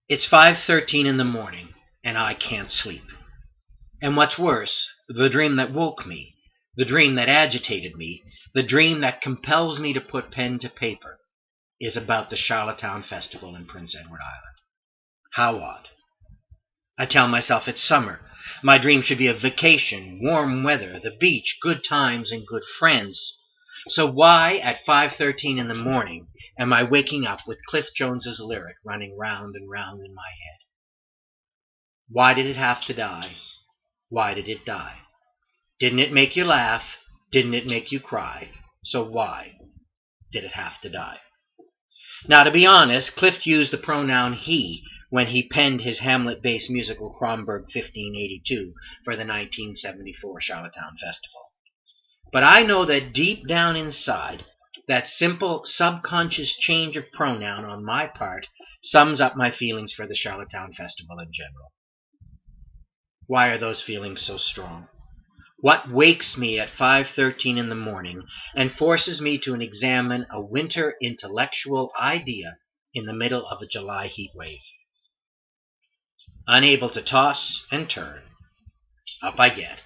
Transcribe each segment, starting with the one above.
It's 5:13 in the morning, and I can't sleep. And what's worse, the dream that woke me, the dream that agitated me, the dream that compels me to put pen to paper, is about the Charlottetown Festival in Prince Edward Island. How odd. I tell myself it's summer. My dream should be a vacation, warm weather, the beach, good times, and good friends. So why, at 5:13 in the morning, am I waking up with Cliff Jones's lyric running round and round in my head? Why did it have to die? Why did it die? Didn't it make you laugh? Didn't it make you cry? So why did it have to die? Now, to be honest, Cliff used the pronoun he when he penned his Hamlet-based musical Kronberg 1582 for the 1974 Charlottetown Festival. But I know that deep down inside, that simple subconscious change of pronoun on my part sums up my feelings for the Charlottetown Festival in general. Why are those feelings so strong? What wakes me at 5:13 in the morning and forces me to examine a winter intellectual idea in the middle of a July heat wave? Unable to toss and turn, up I get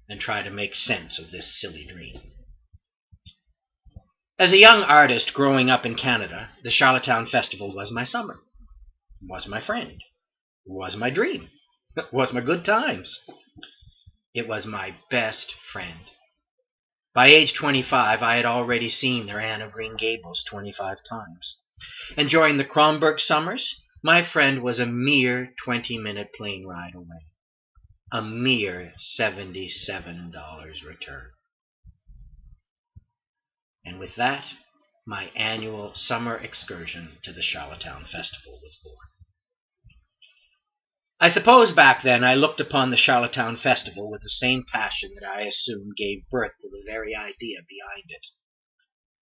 and try to make sense of this silly dream. As a young artist growing up in Canada, the Charlottetown Festival was my summer, was my friend, was my dream, was my good times. It was my best friend. By age 25, I had already seen their Anne of Green Gables 25 times. And during the Kronberg summers, my friend was a mere 20-minute plane ride away. A mere $77 return. And with that, my annual summer excursion to the Charlottetown Festival was born. I suppose back then I looked upon the Charlottetown Festival with the same passion that I assume gave birth to the very idea behind it.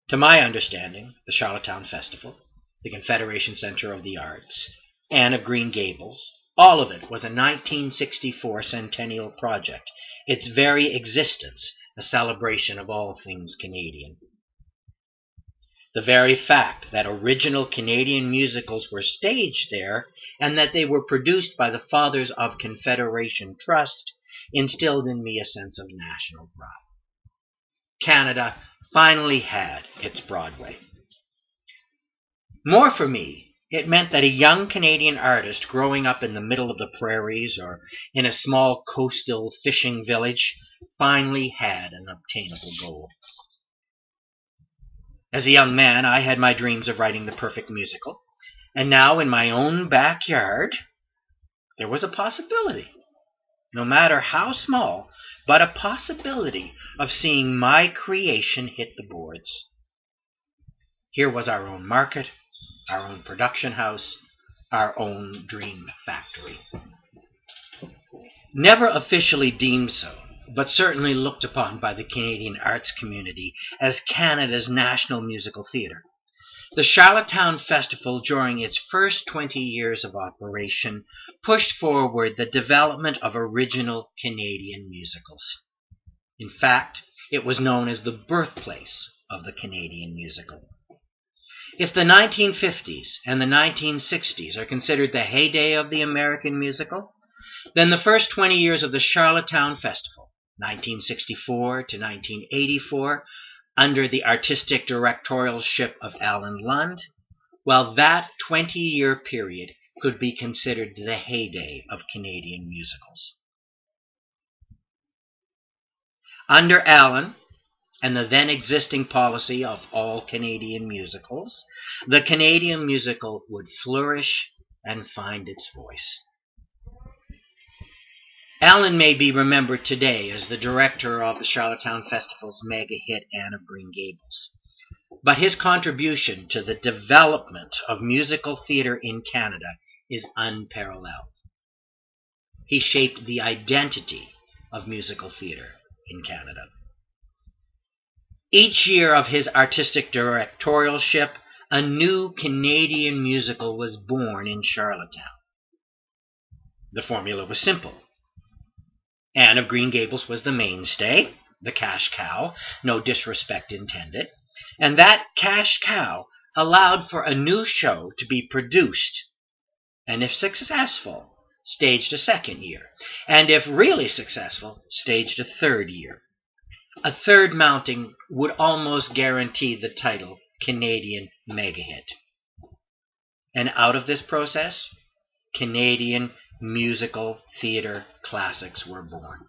To my understanding, the Charlottetown Festival, the Confederation Center of the Arts, Anne of Green Gables, all of it was a 1964 centennial project, its very existence a celebration of all things Canadian. The very fact that original Canadian musicals were staged there and that they were produced by the Fathers of Confederation Trust instilled in me a sense of national pride. Canada finally had its Broadway. More for me, it meant that a young Canadian artist growing up in the middle of the prairies or in a small coastal fishing village finally had an obtainable goal. As a young man, I had my dreams of writing the perfect musical, and now in my own backyard, there was a possibility, no matter how small, but a possibility of seeing my creation hit the boards. Here was our own market, our own production house, our own dream factory. Never officially deemed so, but certainly looked upon by the Canadian arts community as Canada's national musical theatre. The Charlottetown Festival, during its first 20 years of operation, pushed forward the development of original Canadian musicals. In fact, it was known as the birthplace of the Canadian musical. If the 1950s and the 1960s are considered the heyday of the American musical, then the first 20 years of the Charlottetown Festival, 1964 to 1984, under the artistic directorialship of Lund, well, that 20-year period could be considered the heyday of Canadian musicals. Under Allen and the then existing policy of all Canadian musicals, the Canadian musical would flourish and find its voice. Allen may be remembered today as the director of the Charlottetown Festival's mega hit Anne of Green Gables. But his contribution to the development of musical theatre in Canada is unparalleled. He shaped the identity of musical theatre in Canada. Each year of his artistic directorialship, a new Canadian musical was born in Charlottetown. The formula was simple. Anne of Green Gables was the mainstay, the cash cow, no disrespect intended, and that cash cow allowed for a new show to be produced and if successful, staged a second year, and if really successful, staged a third year. A third mounting would almost guarantee the title Canadian Mega Hit. And out of this process, Canadian musical theater classics were born.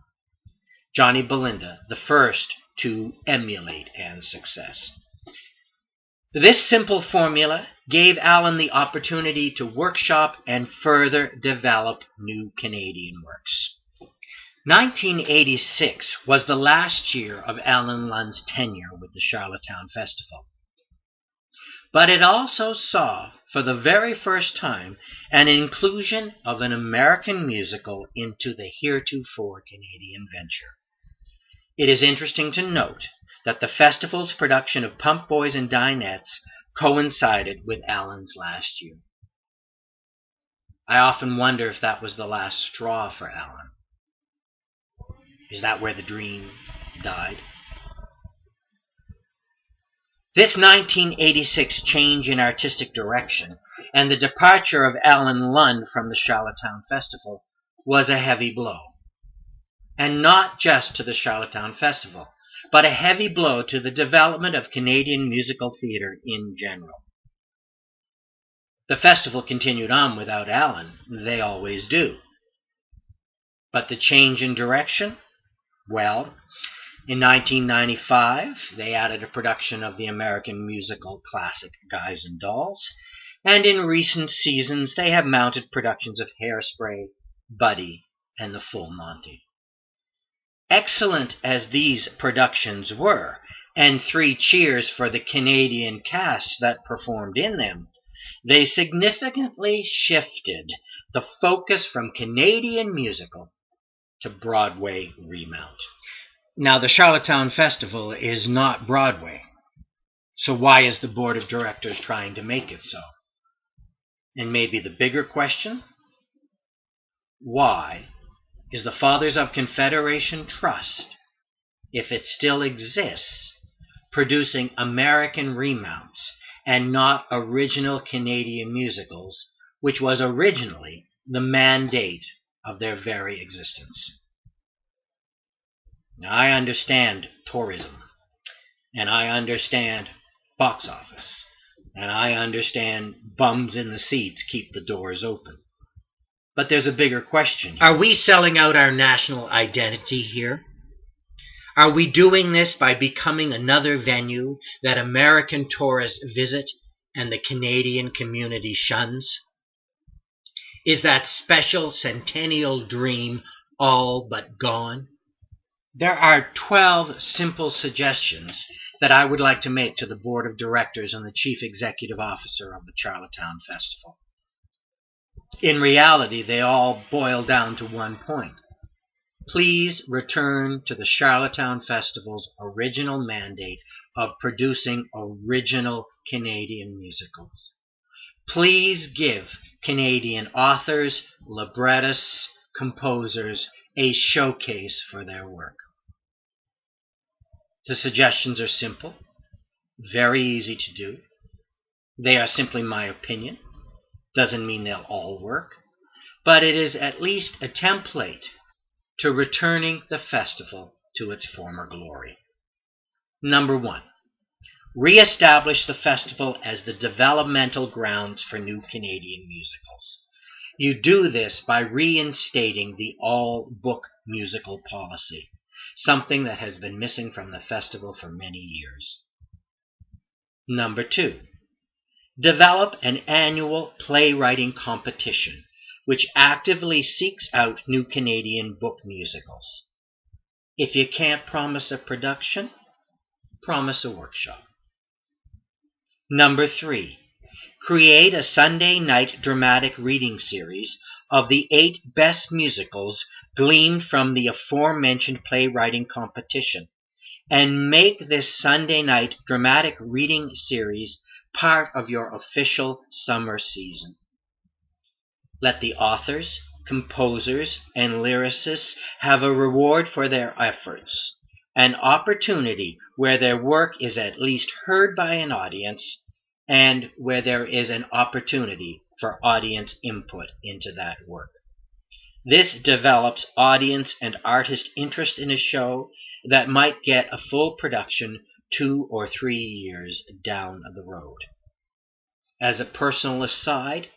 Johnny Belinda, the first to emulate Anne's success. This simple formula gave Alan the opportunity to workshop and further develop new Canadian works. 1986 was the last year of Alan Lund's tenure with the Charlottetown Festival. But it also saw, for the very first time, an inclusion of an American musical into the heretofore Canadian venture. It is interesting to note that the festival's production of Pump Boys and Dinettes coincided with Alan's last year. I often wonder if that was the last straw for Alan. Is that where the dream died? This 1986 change in artistic direction and the departure of Alan Lund from the Charlottetown Festival was a heavy blow. And not just to the Charlottetown Festival, but a heavy blow to the development of Canadian musical theatre in general. The festival continued on without Alan. They always do. But the change in direction? Well, in 1995, they added a production of the American musical classic Guys and Dolls, and in recent seasons they have mounted productions of Hairspray, Buddy, and The Full Monty. Excellent as these productions were, and 3 cheers for the Canadian cast that performed in them, they significantly shifted the focus from Canadian musical to Broadway remount. Now, the Charlottetown Festival is not Broadway, so why is the board of directors trying to make it so? And maybe the bigger question, why is the Fathers of Confederation Trust, if it still exists, producing American remounts and not original Canadian musicals, which was originally the mandate of their very existence? Now, I understand tourism, and I understand box office, and I understand bums in the seats keep the doors open. But there's a bigger question here. Are we selling out our national identity here? Are we doing this by becoming another venue that American tourists visit and the Canadian community shuns? Is that special centennial dream all but gone? There are 12 simple suggestions that I would like to make to the board of directors and the chief executive officer of the Charlottetown Festival. In reality, they all boil down to one point. Please return to the Charlottetown Festival's original mandate of producing original Canadian musicals. Please give Canadian authors, librettists, composers a showcase for their work. The suggestions are simple, very easy to do. They are simply my opinion. Doesn't mean they'll all work, but it is at least a template to returning the festival to its former glory. Number 1, re-establish the festival as the developmental grounds for new Canadian musicals. You do this by reinstating the all-book musical policy, something that has been missing from the festival for many years. Number 2, develop an annual playwriting competition which actively seeks out new Canadian book musicals. If you can't promise a production, promise a workshop. Number 3, create a Sunday night dramatic reading series of the 8 best musicals gleaned from the aforementioned playwriting competition, and make this Sunday night dramatic reading series part of your official summer season. Let the authors, composers, and lyricists have a reward for their efforts, an opportunity where their work is at least heard by an audience, and where there is an opportunity for audience input into that work. This develops audience and artist interest in a show that might get a full production 2 or 3 years down the road. As a personal aside,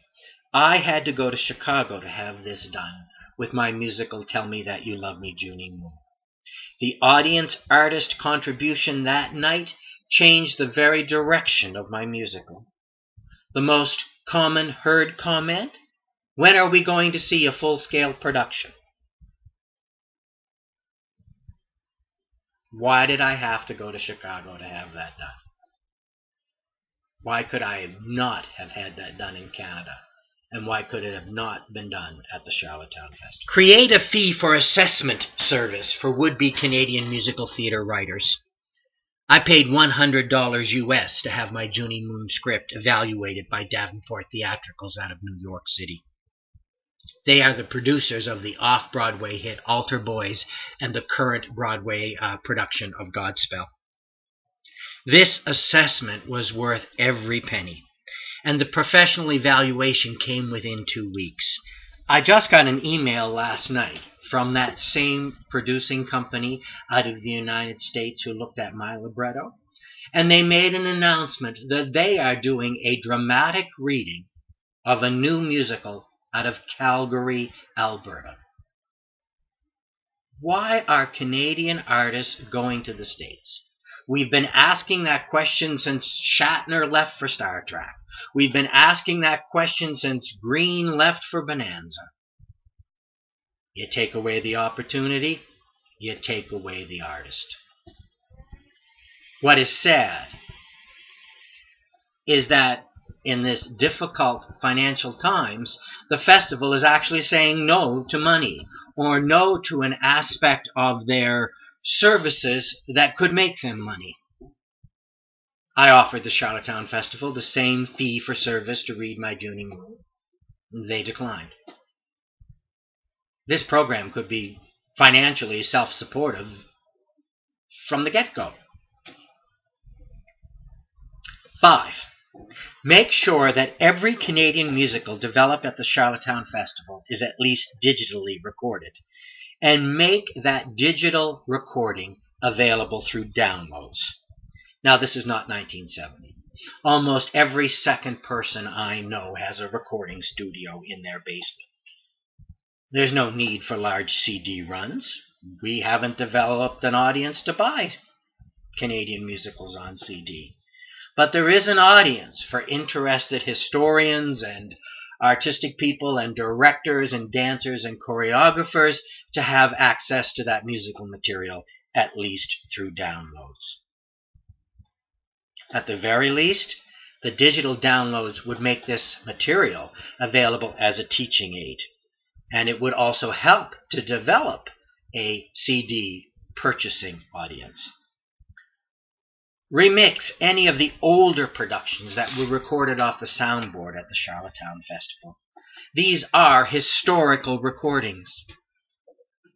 I had to go to Chicago to have this done with my musical Tell Me That You Love Me, Junie Moon. The audience-artist contribution that night changed the very direction of my musical. The most common heard comment: when are we going to see a full-scale production? Why did I have to go to Chicago to have that done? Why could I not have had that done in Canada? And why could it have not been done at the Charlottetown Festival? Create a fee for assessment service for would-be Canadian musical theatre writers. I paid $100 US to have my Junie Moon script evaluated by Davenport Theatricals out of New York City. They are the producers of the off-Broadway hit Altar Boys and the current Broadway production of Godspell. This assessment was worth every penny, and the professional evaluation came within 2 weeks. I just got an email last night from that same producing company out of the United States who looked at my libretto, and they made an announcement that they are doing a dramatic reading of a new musical out of Calgary, Alberta. Why are Canadian artists going to the States? We've been asking that question since Shatner left for Star Trek. We've been asking that question since Green left for Bonanza. You take away the opportunity, you take away the artist. What is sad is that in this difficult financial times, the festival is actually saying no to money, or no to an aspect of their services that could make them money. I offered the Charlottetown Festival the same fee for service to read my Junie Moon. They declined. This program could be financially self-supportive from the get-go. 5. Make sure that every Canadian musical developed at the Charlottetown Festival is at least digitally recorded, and make that digital recording available through downloads. Now, this is not 1970. Almost every second person I know has a recording studio in their basement. There's no need for large CD runs. We haven't developed an audience to buy Canadian musicals on CD. But there is an audience for interested historians and artistic people and directors and dancers and choreographers to have access to that musical material, at least through downloads. At the very least, the digital downloads would make this material available as a teaching aid, and it would also help to develop a CD purchasing audience. Remix any of the older productions that were recorded off the soundboard at the Charlottetown Festival. These are historical recordings.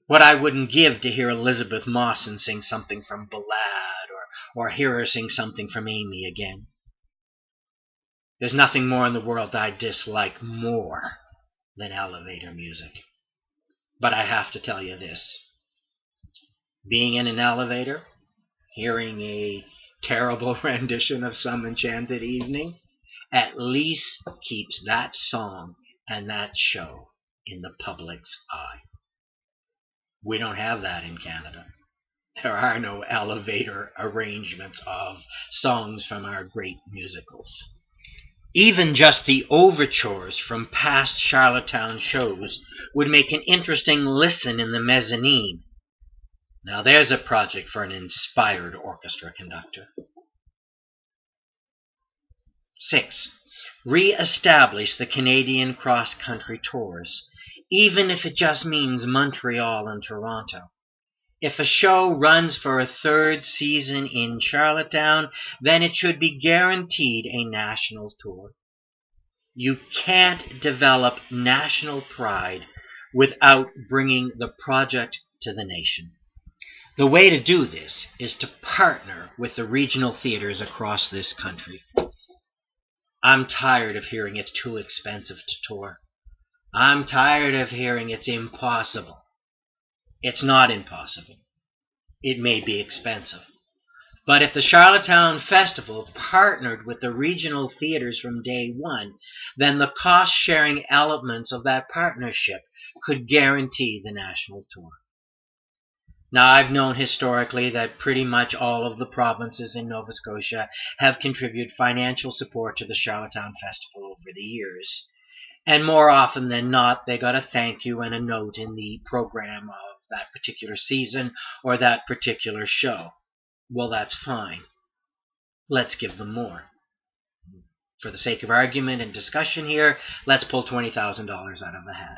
What I wouldn't give to hear Elizabeth Mawson sing something from Ballad, or hear her sing something from Amy again. There's nothing more in the world I dislike more than elevator music. But I have to tell you this. Being in an elevator, hearing a terrible rendition of Some Enchanted Evening, at least keeps that song and that show in the public's eye. We don't have that in Canada. There are no elevator arrangements of songs from our great musicals. Even just the overtures from past Charlottetown shows would make an interesting listen in the mezzanine. Now there's a project for an inspired orchestra conductor. 6. Re-establish the Canadian cross-country tours, even if it just means Montreal and Toronto. If a show runs for a 3rd season in Charlottetown, then it should be guaranteed a national tour. You can't develop national pride without bringing the project to the nation. The way to do this is to partner with the regional theaters across this country. I'm tired of hearing it's too expensive to tour. I'm tired of hearing it's impossible. It's not impossible. It may be expensive. But if the Charlottetown Festival partnered with the regional theaters from day one, then the cost-sharing elements of that partnership could guarantee the national tour. Now, I've known historically that pretty much all of the provinces in Nova Scotia have contributed financial support to the Charlottetown Festival over the years. And more often than not, they got a thank you and a note in the program of that particular season or that particular show. Well, that's fine. Let's give them more. For the sake of argument and discussion here, let's pull $20,000 out of the hat.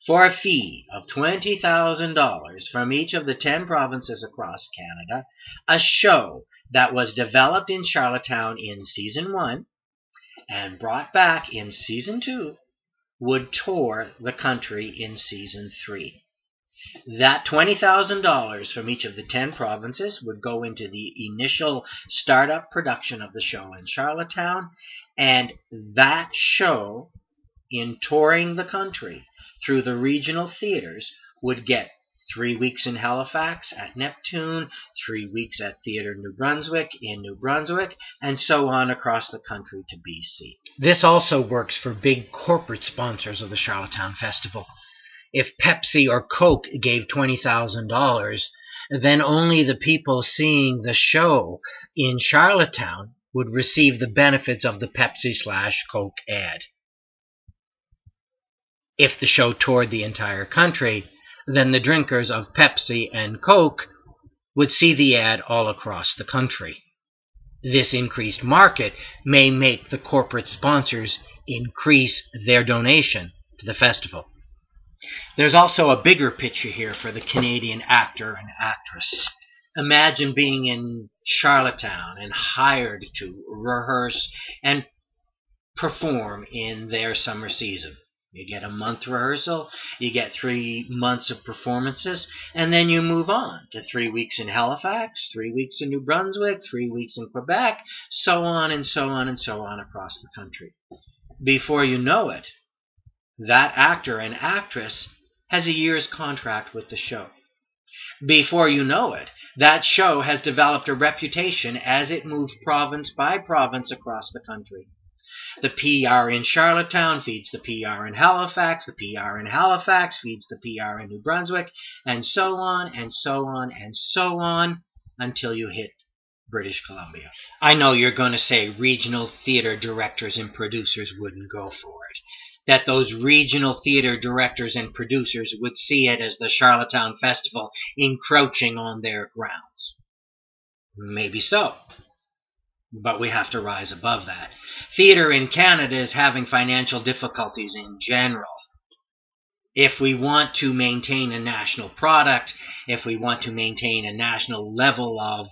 For a fee of $20,000 from each of the 10 provinces across Canada, a show that was developed in Charlottetown in Season 1 and brought back in Season 2 would tour the country in Season 3. That $20,000 from each of the 10 provinces would go into the initial startup production of the show in Charlottetown, and that show, in touring the country through the regional theaters, would get 3 weeks in Halifax at Neptune, 3 weeks at Theatre New Brunswick in New Brunswick, and so on across the country to BC. This also works for big corporate sponsors of the Charlottetown Festival. If Pepsi or Coke gave $20,000, then only the people seeing the show in Charlottetown would receive the benefits of the Pepsi/Coke ad. If the show toured the entire country, then the drinkers of Pepsi and Coke would see the ad all across the country. This increased market may make the corporate sponsors increase their donation to the festival. There's also a bigger picture here for the Canadian actor and actress. Imagine being in Charlottetown and hired to rehearse and perform in their summer season. You get a month rehearsal, you get 3 months of performances, and then you move on to 3 weeks in Halifax, 3 weeks in New Brunswick, 3 weeks in Quebec, so on and so on and so on across the country. Before you know it, that actor and actress has a year's contract with the show. Before you know it, that show has developed a reputation as it moves province by province across the country. The PR in Charlottetown feeds the PR in Halifax, the PR in Halifax feeds the PR in New Brunswick, and so on and so on and so on until you hit British Columbia. I know you're going to say regional theater directors and producers wouldn't go for it. That those regional theater directors and producers would see it as the Charlottetown Festival encroaching on their grounds. Maybe so. But we have to rise above that. Theater in Canada is having financial difficulties in general. If we want to maintain a national product, if we want to maintain a national level of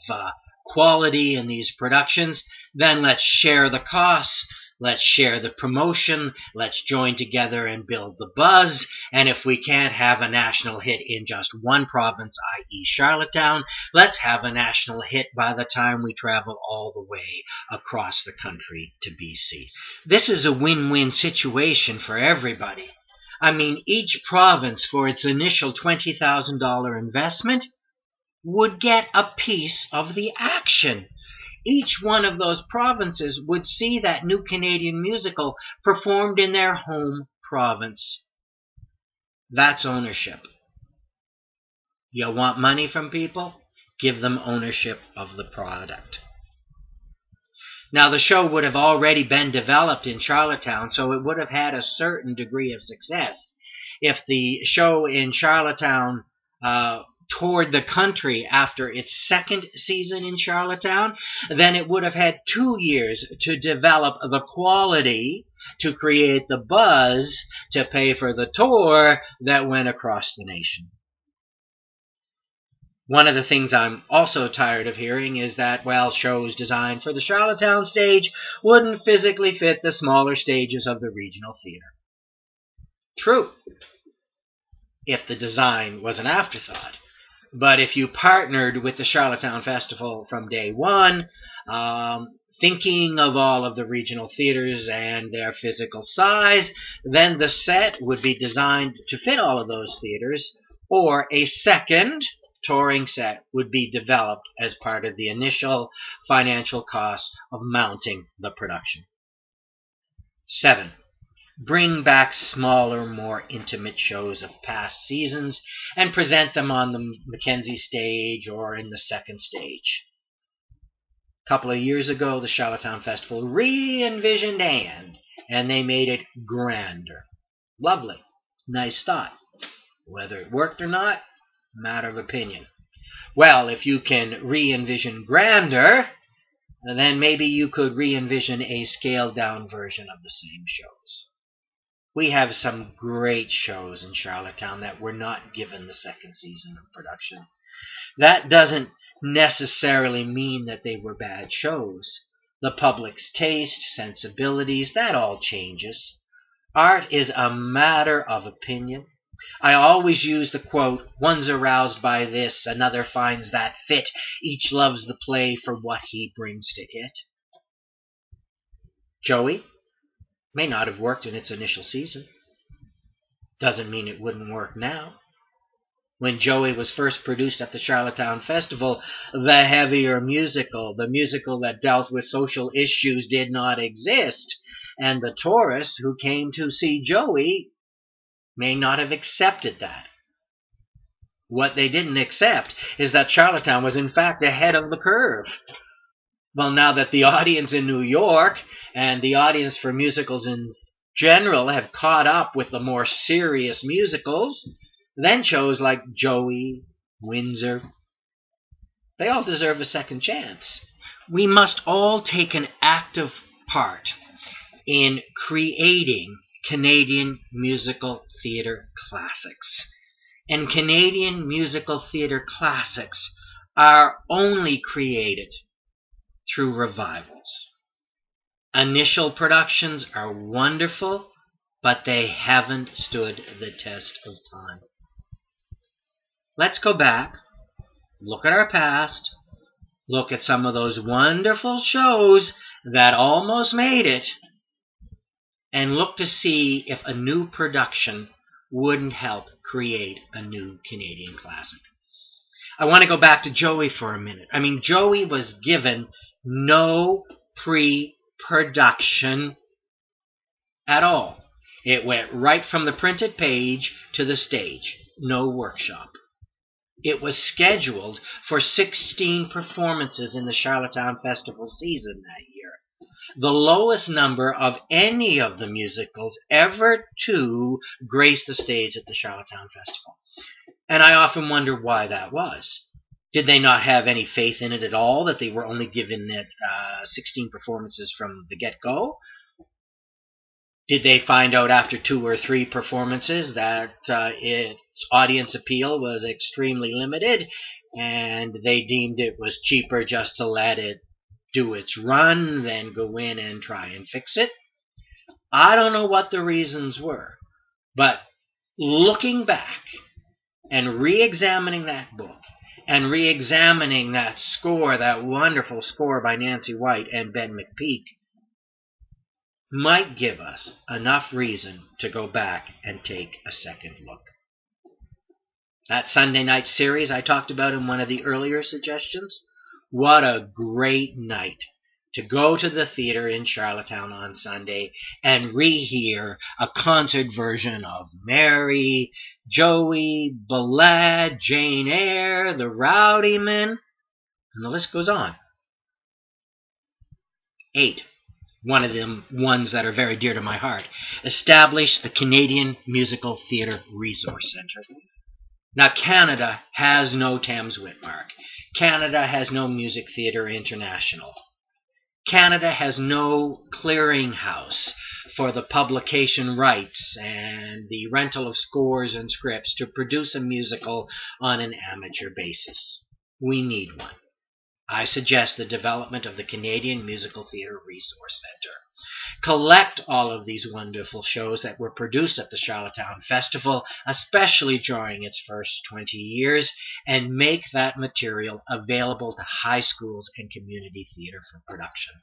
quality in these productions, then let's share the costs. Let's share the promotion, let's join together and build the buzz, and if we can't have a national hit in just one province, i.e. Charlottetown, let's have a national hit by the time we travel all the way across the country to BC. This is a win-win situation for everybody. I mean, each province, for its initial $20,000 investment, would get a piece of the action. Each one of those provinces would see that new Canadian musical performed in their home province. That's ownership. You want money from people? Give them ownership of the product. Now, the show would have already been developed in Charlottetown, so it would have had a certain degree of success. If the show in Charlottetown toured the country after its second season in Charlottetown, then it would have had 2 years to develop the quality, to create the buzz, to pay for the tour that went across the nation. One of the things I'm also tired of hearing is that, well, shows designed for the Charlottetown stage wouldn't physically fit the smaller stages of the regional theater. True, if the design was an afterthought. But if you partnered with the Charlottetown Festival from day one, Thinking of all of the regional theaters and their physical size, then the set would be designed to fit all of those theaters, or a second touring set would be developed as part of the initial financial costs of mounting the production. 7. Bring back smaller, more intimate shows of past seasons and present them on the Mackenzie stage or in the second stage. A couple of years ago, the Charlottetown Festival re-envisioned and they made it grander. Lovely. Nice thought. Whether it worked or not, matter of opinion. Well, if you can re-envision grander, then maybe you could re-envision a scaled-down version of the same shows. We have some great shows in Charlottetown that were not given the second season of production. That doesn't necessarily mean that they were bad shows. The public's taste, sensibilities, that all changes. Art is a matter of opinion. I always use the quote, "One's aroused by this, another finds that fit. Each loves the play for what he brings to it." Joey may not have worked in its initial season. Doesn't mean it wouldn't work now. When Joey was first produced at the Charlottetown Festival, the heavier musical, the musical that dealt with social issues, did not exist, and the tourists who came to see Joey may not have accepted that. What they didn't accept is that Charlottetown was in fact ahead of the curve. Well, now that the audience in New York and the audience for musicals in general have caught up with the more serious musicals, then shows like Joey, Windsor, they all deserve a second chance. We must all take an active part in creating Canadian musical theatre classics. And Canadian musical theatre classics are only created through revivals. Initial productions are wonderful, but they haven't stood the test of time. Let's go back, look at our past, look at some of those wonderful shows that almost made it, and look to see if a new production wouldn't help create a new Canadian classic. I want to go back to Joey for a minute. I mean, Joey was given no pre-production at all. It went right from the printed page to the stage. No workshop. It was scheduled for 16 performances in the Charlottetown Festival season that year. The lowest number of any of the musicals ever to grace the stage at the Charlottetown Festival. And I often wonder why that was. Did they not have any faith in it at all, that they were only given it 16 performances from the get-go? Did they find out after 2 or 3 performances that its audience appeal was extremely limited, and they deemed it was cheaper just to let it do its run than go in and try and fix it? I don't know what the reasons were, but looking back and re-examining that book and re-examining that score, that wonderful score by Nancy White and Ben McPeak, might give us enough reason to go back and take a second look. That Sunday night series I talked about in one of the earlier suggestions, what a great night to go to the theater in Charlottetown on Sunday and rehear a concert version of Mary, Joey, Ballad, Jane Eyre, The Rowdymen, and the list goes on. 8. One of them ones that are very dear to my heart. Establish the Canadian Musical Theatre Resource Centre. Now, Canada has no Thames Whitmark. Canada has no Music Theatre International. Canada has no clearinghouse for the publication rights and the rental of scores and scripts to produce a musical on an amateur basis. We need one. I suggest the development of the Canadian Musical Theatre Resource Centre. Collect all of these wonderful shows that were produced at the Charlottetown Festival, especially during its first 20 years, and make that material available to high schools and community theatre for production.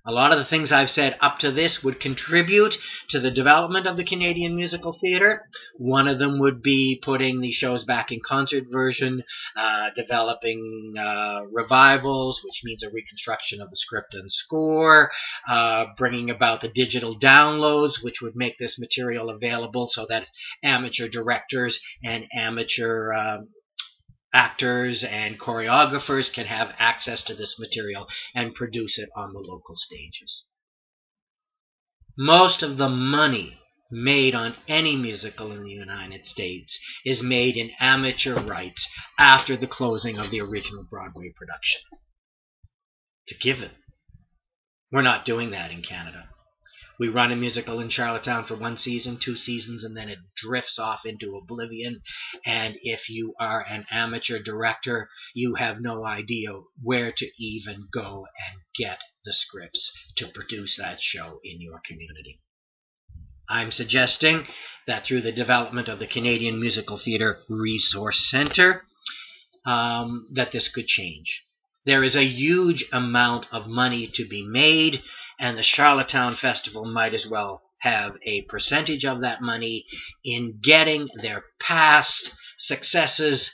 A lot of the things I've said up to this would contribute to the development of the Canadian musical theatre. One of them would be putting the shows back in concert version, developing revivals, which means a reconstruction of the script and score, bringing about the digital downloads, which would make this material available so that amateur directors and amateur actors and choreographers can have access to this material and produce it on the local stages. Most of the money made on any musical in the United States is made in amateur rights after the closing of the original Broadway production. It's a given. We're not doing that in Canada. We run a musical in Charlottetown for 1 season, 2 seasons, and then it drifts off into oblivion. And if you are an amateur director, you have no idea where to even go and get the scripts to produce that show in your community. I'm suggesting that through the development of the Canadian Musical Theatre Resource Centre, that this could change. There is a huge amount of money to be made, and the Charlottetown Festival might as well have a percentage of that money in getting their past successes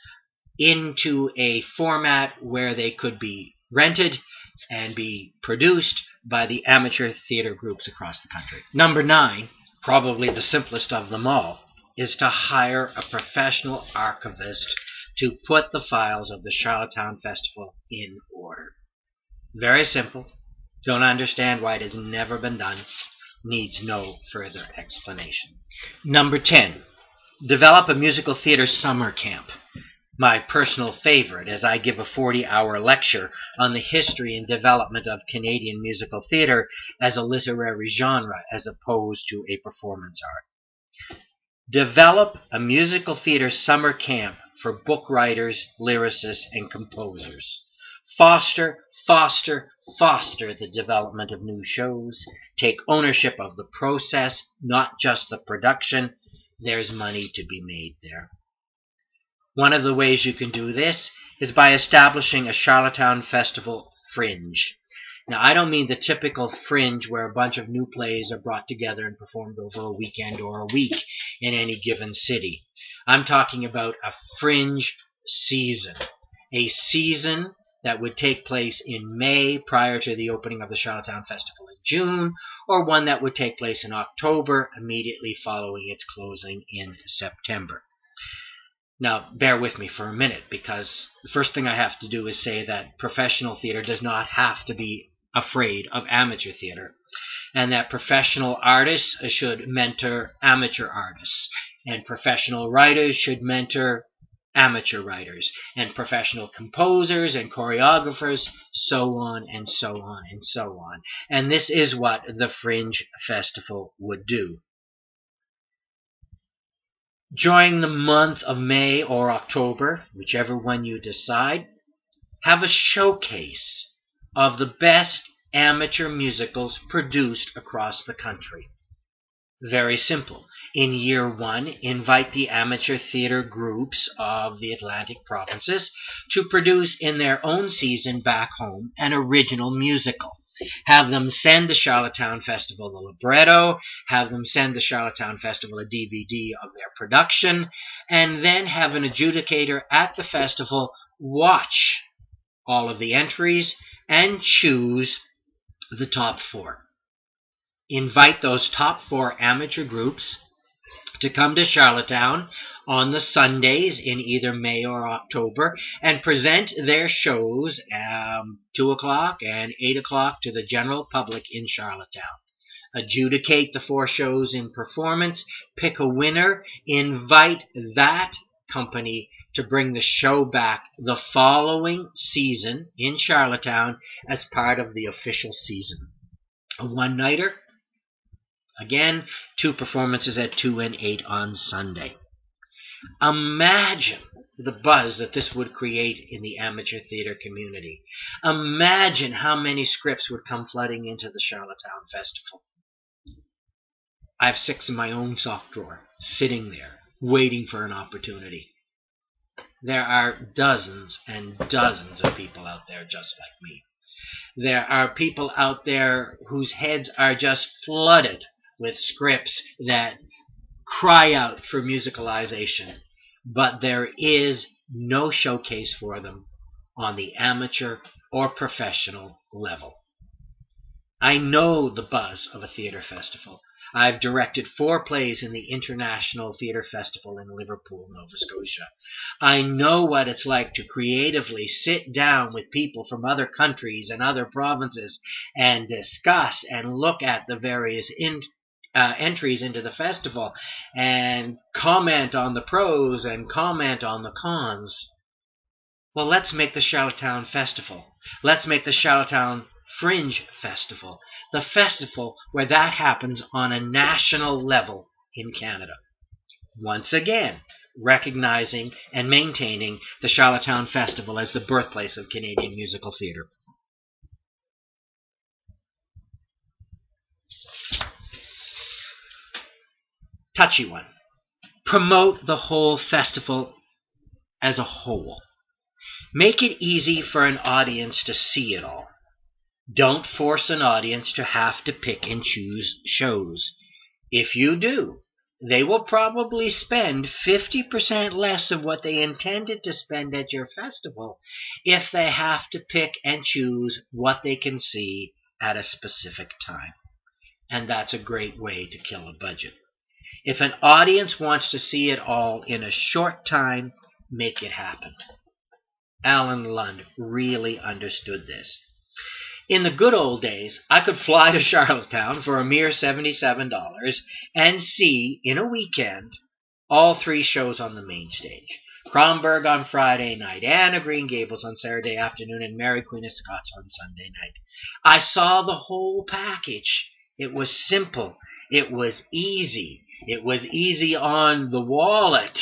into a format where they could be rented and be produced by the amateur theater groups across the country. Number 9, probably the simplest of them all, is to hire a professional archivist to put the files of the Charlottetown Festival in order. Very simple. Don't understand why it has never been done. Needs no further explanation. Number 10, develop a musical theater summer camp. My personal favorite, as I give a 40-hour lecture on the history and development of Canadian musical theater as a literary genre as opposed to a performance art. Develop a musical theater summer camp for book writers, lyricists, and composers. Foster the development of new shows. Take ownership of the process, not just the production. There's money to be made there. One of the ways you can do this is by establishing a Charlottetown Festival fringe. Now, I don't mean the typical fringe where a bunch of new plays are brought together and performed over a weekend or a week in any given city. I'm talking about a fringe season. A season that would take place in May prior to the opening of the Charlottetown Festival in June, or one that would take place in October immediately following its closing in September. Now, bear with me for a minute, because the first thing I have to do is say that professional theater does not have to be afraid of amateur theater, and that professional artists should mentor amateur artists, and professional writers should mentor amateur writers, and professional composers and choreographers, so on and so on and so on. And this is what the Fringe Festival would do. During the month of May or October, whichever one you decide, have a showcase of the best amateur musicals produced across the country. Very simple. In year 1, invite the amateur theater groups of the Atlantic provinces to produce in their own season back home an original musical. Have them send the Charlottetown Festival a libretto, have them send the Charlottetown Festival a DVD of their production, and then have an adjudicator at the festival watch all of the entries and choose the top 4. Invite those top 4 amateur groups to come to Charlottetown on the Sundays in either May or October and present their shows 2 o'clock and 8 o'clock to the general public in Charlottetown. Adjudicate the 4 shows in performance, pick a winner, invite that company to bring the show back the following season in Charlottetown as part of the official season. A one-nighter. Again, 2 performances at 2 and 8 on Sunday. Imagine the buzz that this would create in the amateur theater community. Imagine how many scripts would come flooding into the Charlottetown Festival. I have 6 in my own sock drawer, sitting there, waiting for an opportunity. There are dozens and dozens of people out there just like me. There are people out there whose heads are just flooded with scripts that cry out for musicalization, but there is no showcase for them on the amateur or professional level. I know the buzz of a theater festival. I've directed 4 plays in the International Theater Festival in Liverpool, Nova Scotia. I know what it's like to creatively sit down with people from other countries and other provinces and discuss and look at the various entries into the festival and comment on the pros and comment on the cons. Well, let's make the Charlottetown Festival. Let's make the Charlottetown Fringe Festival, the festival where that happens on a national level in Canada. Once again, recognizing and maintaining the Charlottetown Festival as the birthplace of Canadian musical theatre. Touchy one. Promote the whole festival as a whole. Make it easy for an audience to see it all. Don't force an audience to have to pick and choose shows. If you do, they will probably spend 50% less of what they intended to spend at your festival if they have to pick and choose what they can see at a specific time. And that's a great way to kill a budget. If an audience wants to see it all in a short time, make it happen. Alan Lund really understood this. In the good old days, I could fly to Charlottetown for a mere $77 and see, in a weekend, all 3 shows on the main stage. Kronberg on Friday night, Anne of Green Gables on Saturday afternoon, and Mary Queen of Scots on Sunday night. I saw the whole package. It was simple. It was easy. It was easy on the wallet.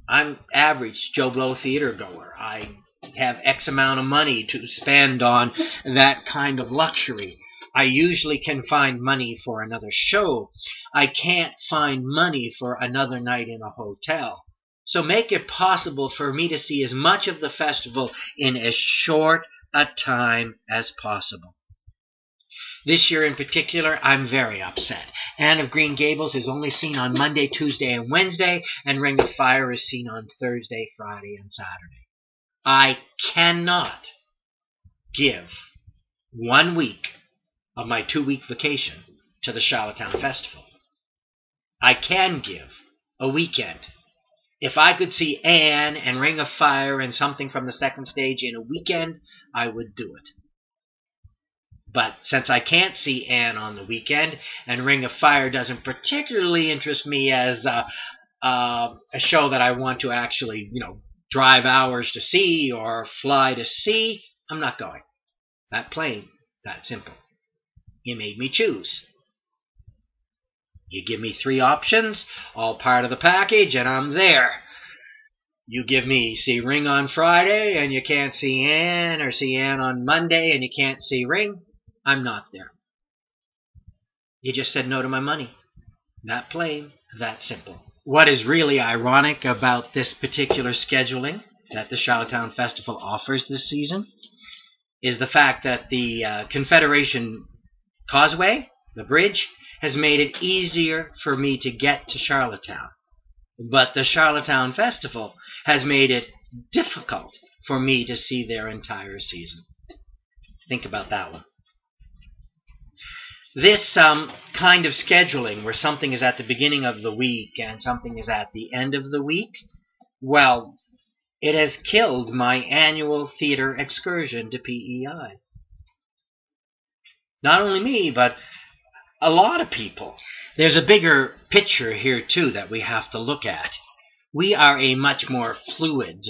I'm average Joe Blow theater goer. I have X amount of money to spend on that kind of luxury. I usually can find money for another show. I can't find money for another night in a hotel. So make it possible for me to see as much of the festival in as short a time as possible. This year in particular, I'm very upset. Anne of Green Gables is only seen on Monday, Tuesday, and Wednesday, and Ring of Fire is seen on Thursday, Friday, and Saturday. I cannot give 1 week of my 2-week vacation to the Charlottetown Festival. I can give a weekend. If I could see Anne and Ring of Fire and something from the second stage in a weekend, I would do it. But since I can't see Anne on the weekend, and Ring of Fire doesn't particularly interest me as a show that I want to actually, drive hours to see or fly to see, I'm not going. That plain, that simple. You made me choose. You give me 3 options, all part of the package, and I'm there. You give me see Ring on Friday, and you can't see Anne, or see Anne on Monday, and you can't see Ring, I'm not there. You just said no to my money. That plain, that simple. What is really ironic about this particular scheduling that the Charlottetown Festival offers this season is the fact that the Confederation Causeway, the bridge, has made it easier for me to get to Charlottetown. But the Charlottetown Festival has made it difficult for me to see their entire season. Think about that one. This kind of scheduling, where something is at the beginning of the week and something is at the end of the week, well, it has killed my annual theater excursion to PEI. Not only me, but a lot of people. There's a bigger picture here, too, that we have to look at. We are a much more fluid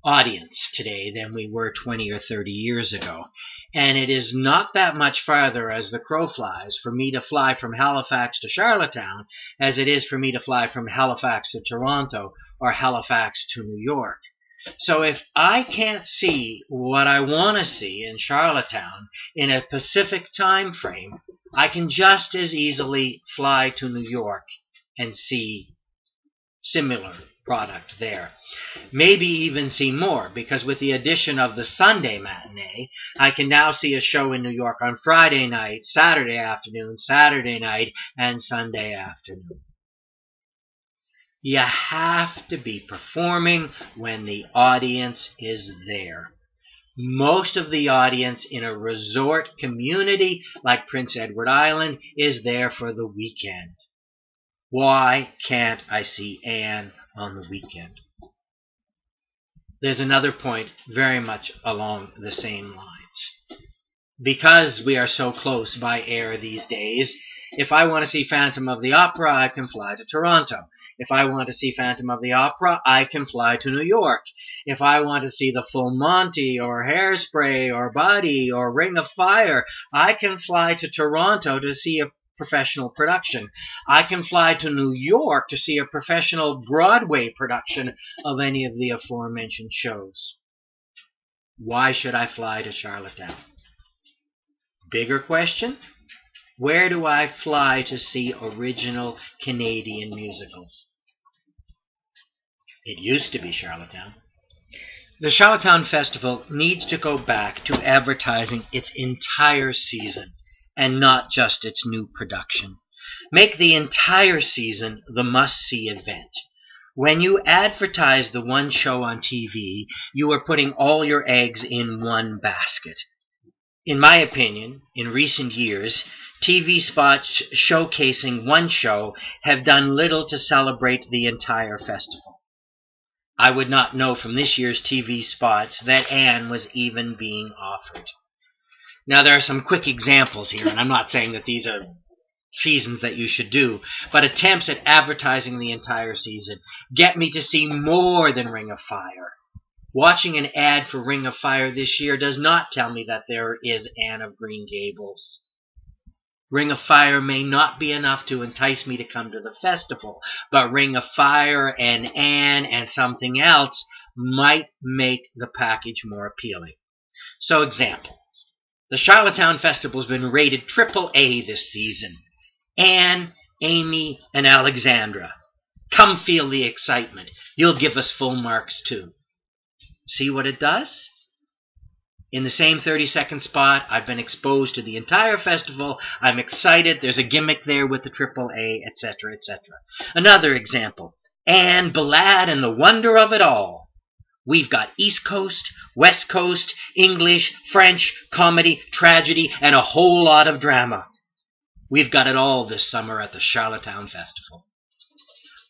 audience today than we were 20 or 30 years ago. And it is not that much farther as the crow flies for me to fly from Halifax to Charlottetown as it is for me to fly from Halifax to Toronto or Halifax to New York. So if I can't see what I want to see in Charlottetown in a Pacific time frame, I can just as easily fly to New York and see similar product there. Maybe even see more, because with the addition of the Sunday matinee, I can now see a show in New York on Friday night, Saturday afternoon, Saturday night, and Sunday afternoon. You have to be performing when the audience is there. Most of the audience in a resort community like Prince Edward Island is there for the weekend. Why can't I see Anne on the weekend? There's another point very much along the same lines. Because we are so close by air these days, if I want to see Phantom of the Opera, I can fly to Toronto. If I want to see Phantom of the Opera, I can fly to New York. If I want to see the Full Monty or Hairspray or Buddy or Ring of Fire, I can fly to Toronto to see a professional production. I can fly to New York to see a professional Broadway production of any of the aforementioned shows. Why should I fly to Charlottetown? Bigger question? Where do I fly to see original Canadian musicals? It used to be Charlottetown. The Charlottetown Festival needs to go back to advertising its entire season and not just its new production. Make the entire season the must-see event. When you advertise the one show on TV, you are putting all your eggs in one basket. In my opinion, in recent years, TV spots showcasing one show have done little to celebrate the entire festival. I would not know from this year's TV spots that Anne was even being offered. Now, there are some quick examples here, and I'm not saying that these are seasons that you should do, but attempts at advertising the entire season get me to see more than Ring of Fire. Watching an ad for Ring of Fire this year does not tell me that there is Anne of Green Gables. Ring of Fire may not be enough to entice me to come to the festival, but Ring of Fire and Anne and something else might make the package more appealing. So, example. The Charlottetown Festival has been rated AAA this season. Anne, Amy, and Alexandra. Come feel the excitement. You'll give us full marks too. See what it does? In the same 30-second spot, I've been exposed to the entire festival. I'm excited. There's a gimmick there with the AAA, etc., etc. Another example. Anne, Ballad, and the Wonder of It All. We've got East Coast, West Coast, English, French, comedy, tragedy, and a whole lot of drama. We've got it all this summer at the Charlottetown Festival.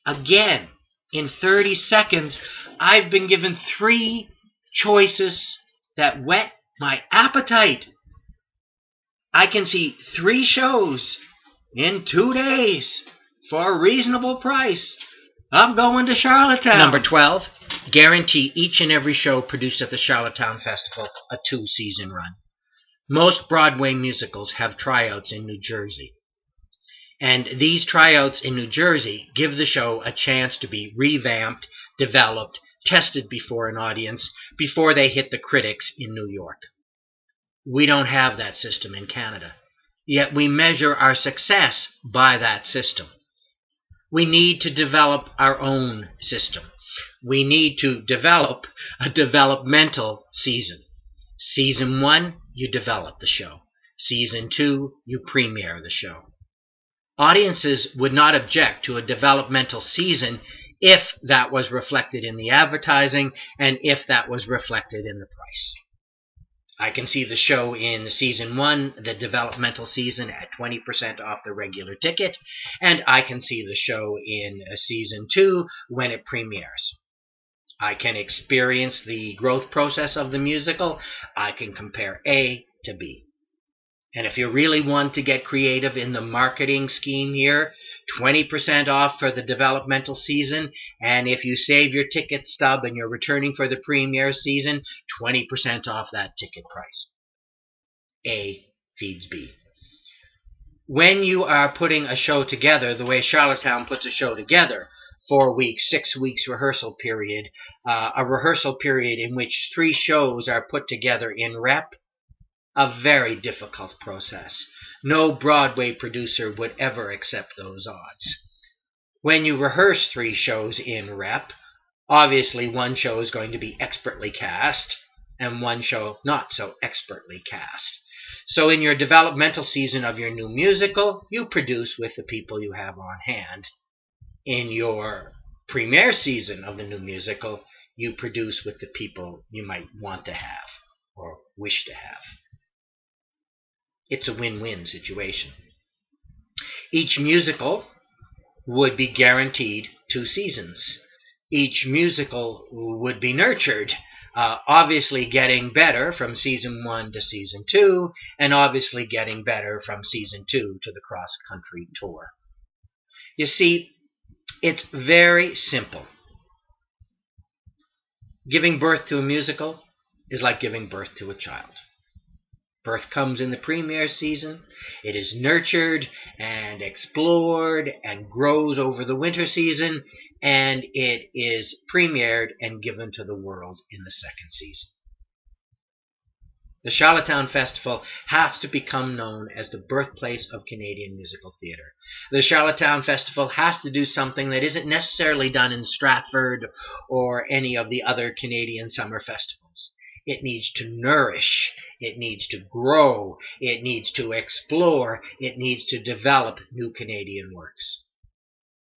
Again, in 30 seconds, I've been given 3 choices that whet my appetite. I can see 3 shows in 2 days for a reasonable price. I'm going to Charlottetown. Number 12, guarantee each and every show produced at the Charlottetown Festival a 2-season run. Most Broadway musicals have tryouts in New Jersey. And these tryouts in New Jersey give the show a chance to be revamped, developed, tested before an audience, before they hit the critics in New York. We don't have that system in Canada. Yet we measure our success by that system. We need to develop our own system. We need to develop a developmental season. Season 1, you develop the show. Season 2, you premiere the show. Audiences would not object to a developmental season if that was reflected in the advertising and if that was reflected in the price. I can see the show in Season 1, the developmental season, at 20% off the regular ticket, and I can see the show in Season 2 when it premieres. I can experience the growth process of the musical. I can compare A to B. And if you really want to get creative in the marketing scheme here, 20% off for the developmental season, and if you save your ticket stub and you're returning for the premiere season, 20% off that ticket price. A feeds B. When you are putting a show together, the way Charlottetown puts a show together, 4 weeks, 6 weeks rehearsal period, a rehearsal period in which 3 shows are put together in rep, a very difficult process. No Broadway producer would ever accept those odds. When you rehearse 3 shows in rep, Obviously, one show is going to be expertly cast, and one show not so expertly cast. So in your developmental season of your new musical, you produce with the people you have on hand. In your premiere season of the new musical, you produce with the people you might want to have or wish to have. It's a win-win situation. Each musical would be guaranteed 2 seasons. Each musical would be nurtured, obviously getting better from season 1 to season 2, and obviously getting better from season 2 to the cross-country tour. You see, it's very simple. Giving birth to a musical is like giving birth to a child. Birth comes in the premiere season. It is nurtured and explored and grows over the winter season, and it is premiered and given to the world in the second season. The Charlottetown Festival has to become known as the birthplace of Canadian musical theatre. The Charlottetown Festival has to do something that isn't necessarily done in Stratford or any of the other Canadian summer festivals. It needs to nourish, it needs to grow, it needs to explore, it needs to develop new Canadian works.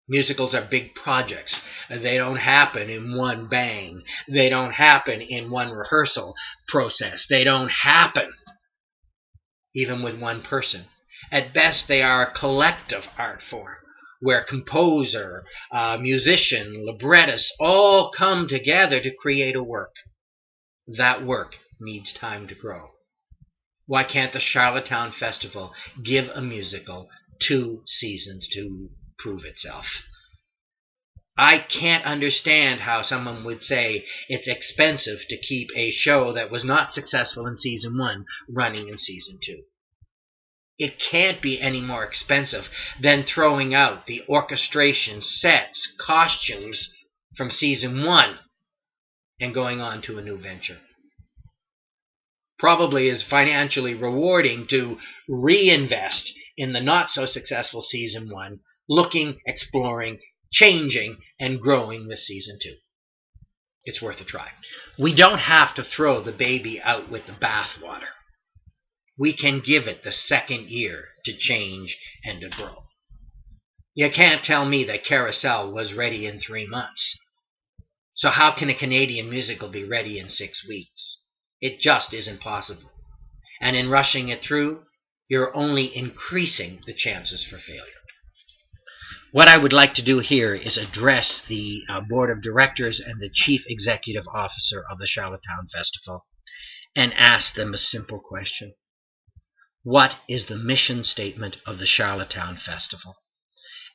Musicals are big projects. They don't happen in one bang. They don't happen in one rehearsal process. They don't happen even with one person. At best, they are a collective art form where composer, musician, librettist all come together to create a work. That work needs time to grow. Why can't the Charlottetown Festival give a musical 2 seasons to prove itself? I can't understand how someone would say it's expensive to keep a show that was not successful in season 1 running in season 2. It can't be any more expensive than throwing out the orchestration, sets, costumes from season 1 and going on to a new venture. Probably is financially rewarding to reinvest in the not-so-successful season 1, looking, exploring, changing, and growing with season 2. It's worth a try. We don't have to throw the baby out with the bathwater. We can give it the second year to change and to grow. You can't tell me that Carousel was ready in 3 months. So how can a Canadian musical be ready in 6 weeks? It just isn't possible. And in rushing it through, you're only increasing the chances for failure. What I would like to do here is address the board of directors and the chief executive officer of the Charlottetown Festival and ask them a simple question. What is the mission statement of the Charlottetown Festival?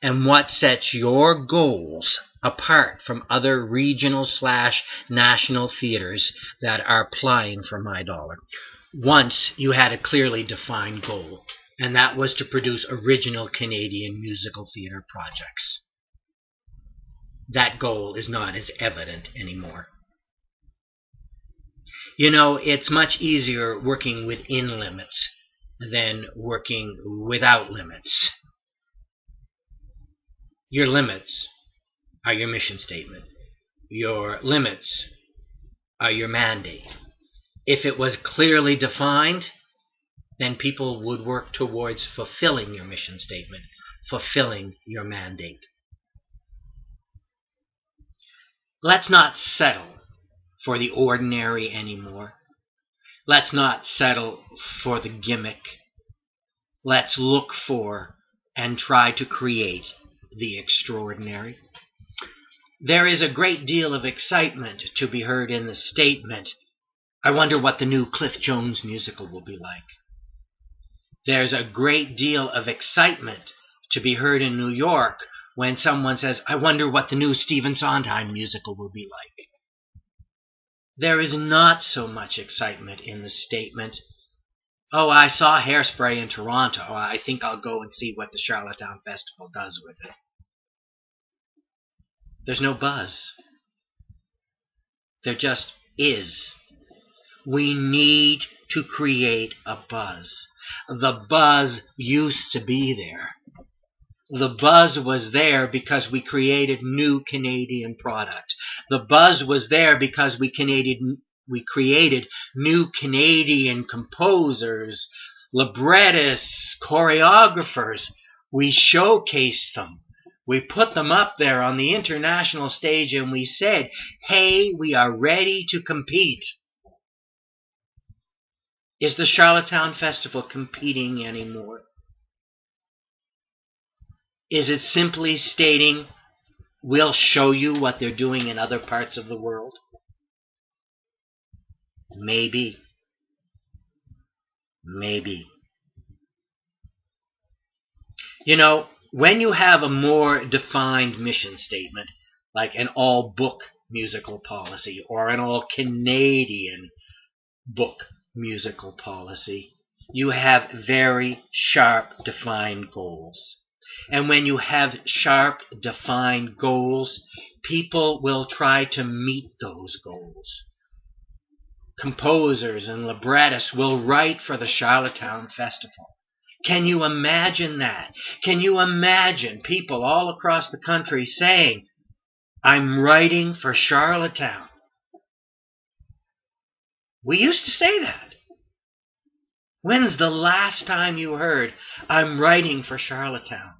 And what sets your goals apart from other regional/national theaters that are applying for my dollar? Once you had a clearly defined goal, and that was to produce original Canadian musical theatre projects. That goal is not as evident anymore. You know, it's much easier working within limits than working without limits. Your limits are your mission statement. Your limits are your mandate. If it was clearly defined, then people would work towards fulfilling your mission statement, fulfilling your mandate. Let's not settle for the ordinary anymore. Let's not settle for the gimmick. Let's look for and try to create the extraordinary. There is a great deal of excitement to be heard in the statement, I wonder what the new Cliff Jones musical will be like. There's a great deal of excitement to be heard in New York when someone says, I wonder what the new Stephen Sondheim musical will be like. There is not so much excitement in the statement, oh, I saw Hairspray in Toronto. I think I'll go and see what the Charlottetown Festival does with it. There's no buzz. There just is. We need to create a buzz. The buzz used to be there. The buzz was there because we created new Canadian product. The buzz was there because we created new Canadian composers, librettists, choreographers. We showcased them. We put them up there on the international stage and we said, hey, we are ready to compete. Is the Charlottetown Festival competing anymore? Is it simply stating, we'll show you what they're doing in other parts of the world? Maybe. Maybe. You know, when you have a more defined mission statement, like an all-book musical policy or an all-Canadian book musical policy, you have very sharp, defined goals. And when you have sharp, defined goals, people will try to meet those goals. Composers and librettists will write for the Charlottetown Festival. Can you imagine that? Can you imagine people all across the country saying, I'm writing for Charlottetown? We used to say that. When's the last time you heard, I'm writing for Charlottetown?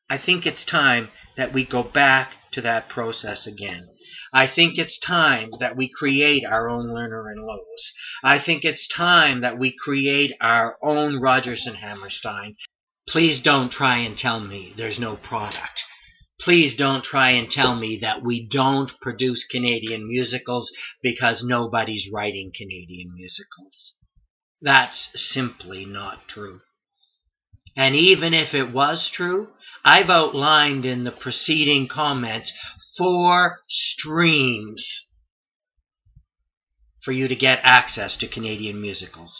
I think it's time that we go back to that process again. I think it's time that we create our own Lerner and Lowe's. I think it's time that we create our own Rodgers and Hammerstein. Please don't try and tell me there's no product. Please don't try and tell me that we don't produce Canadian musicals because nobody's writing Canadian musicals. That's simply not true. And even if it was true, I've outlined in the preceding comments 4 streams for you to get access to Canadian musicals.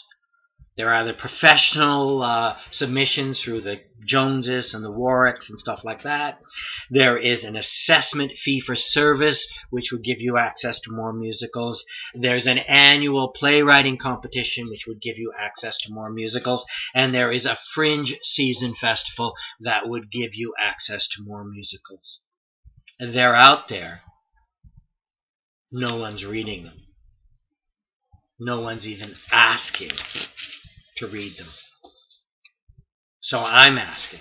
There are the professional submissions through the Joneses and the Warwicks and stuff like that. There is an assessment fee for service, which would give you access to more musicals. There's an annual playwriting competition, which would give you access to more musicals. And there is a fringe season festival that would give you access to more musicals. They're out there. No one's reading them. No one's even asking to read them. So I'm asking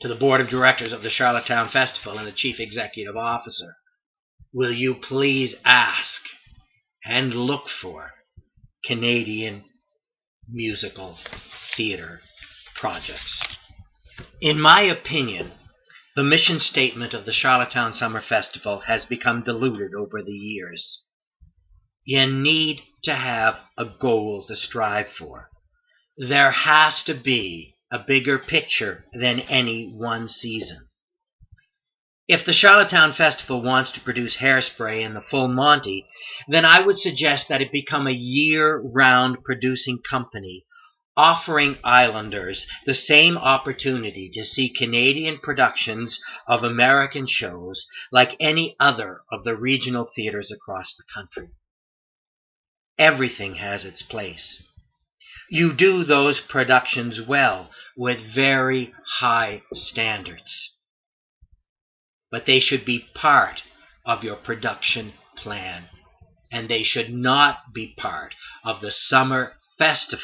to the board of directors of the Charlottetown Festival and the chief executive officer, will you please ask and look for Canadian musical theater projects? In my opinion, the mission statement of the Charlottetown Summer Festival has become diluted over the years. You need to have a goal to strive for. There has to be a bigger picture than any one season. If the Charlottetown Festival wants to produce Hairspray and the Full Monty, then I would suggest that it become a year-round producing company, offering islanders the same opportunity to see Canadian productions of American shows like any other of the regional theaters across the country. Everything has its place. You do those productions well with very high standards. But they should be part of your production plan. And they should not be part of the summer festival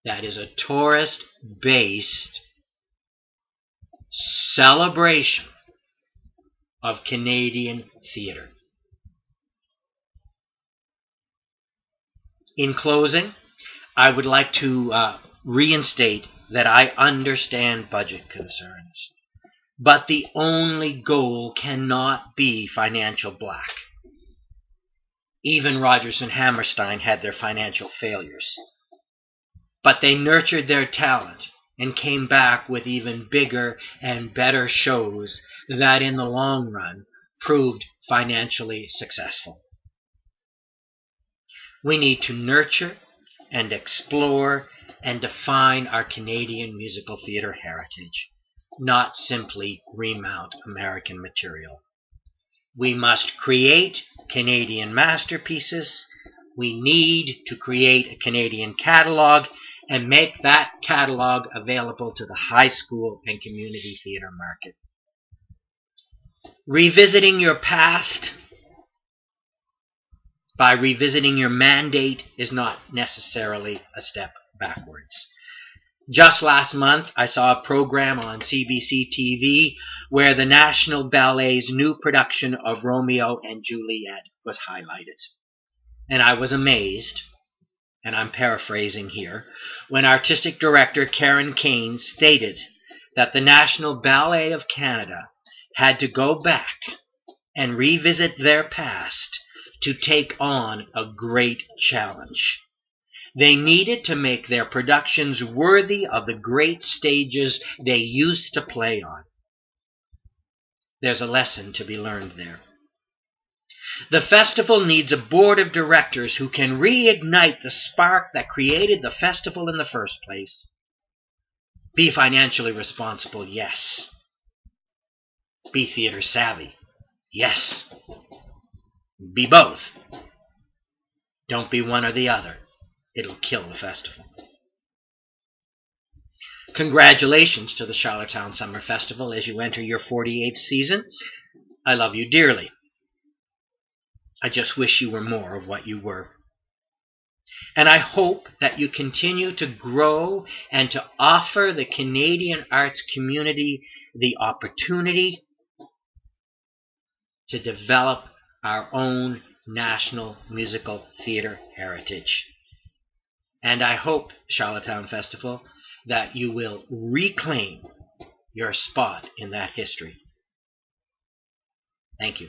that is a tourist-based celebration of Canadian theater. In closing, I would like to reinstate that I understand budget concerns, but the only goal cannot be financial black. Even Rodgers and Hammerstein had their financial failures, but they nurtured their talent and came back with even bigger and better shows that in the long run proved financially successful. We need to nurture and explore and define our Canadian musical theater heritage, not simply remount American material. We must create Canadian masterpieces. We need to create a Canadian catalog, and make that catalog available to the high school and community theater market. Revisiting your past by revisiting your mandate is not necessarily a step backwards. Just last month, I saw a program on CBC TV where the National Ballet's new production of Romeo and Juliet was highlighted. And I was amazed, and I'm paraphrasing here, when artistic director Karen Kane stated that the National Ballet of Canada had to go back and revisit their past to take on a great challenge. They needed to make their productions worthy of the great stages they used to play on. There's a lesson to be learned there. The festival needs a board of directors who can reignite the spark that created the festival in the first place. Be financially responsible, yes. Be theater savvy, yes. Be both. Don't be one or the other. It'll kill the festival. Congratulations to the Charlottetown Summer Festival as you enter your 48th season. I love you dearly. I just wish you were more of what you were. And I hope that you continue to grow and to offer the Canadian arts community the opportunity to develop our own national musical theater heritage. And I hope, Charlottetown Festival, that you will reclaim your spot in that history. Thank you.